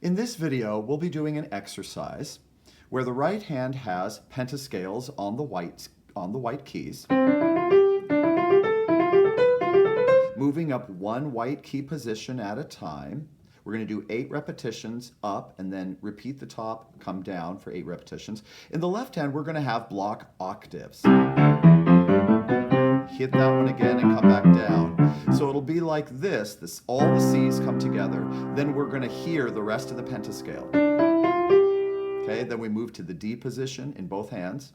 In this video, we'll be doing an exercise where the right hand has pentascales on the white keys, moving up one white key position at a time. We're going to do 8 repetitions up and then repeat the top, come down for 8 repetitions. In the left hand, we're going to have block octaves. Hit that one again and come back down. So it'll be like this, all the C's come together. Then we're going to hear the rest of the pentascale. Okay, then we move to the D position in both hands.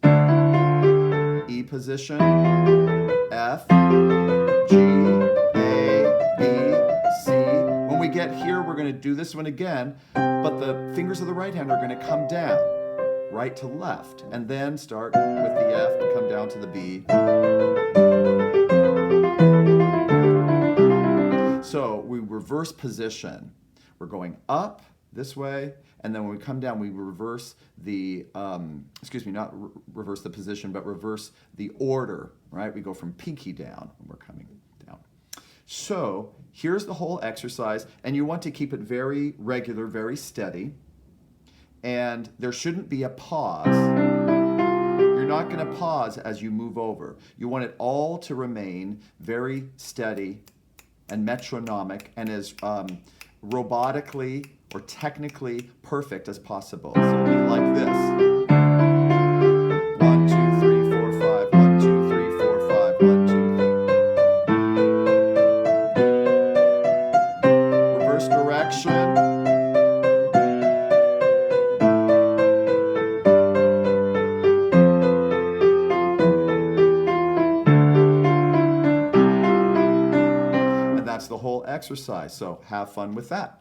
E position, F, G, A, B, C. When we get here, we're going to do this one again, but the fingers of the right hand are going to come down, right to left, and then start with the F and come down to the B. So we reverse position. We're going up this way, and then when we come down, we reverse the, not reverse the position, but reverse the order, right? We go from pinky down, and we're coming down. So here's the whole exercise, and you want to keep it very regular, very steady, and there shouldn't be a pause. You're not going to pause as you move over. You want it all to remain very steady and metronomic and as robotically or technically perfect as possible. So it'll be like this. 1, 2, 3, 4, 5. 1, 2, 3, 4, 5. 1, 2, 3. Reverse direction. And that's the whole exercise. So have fun with that.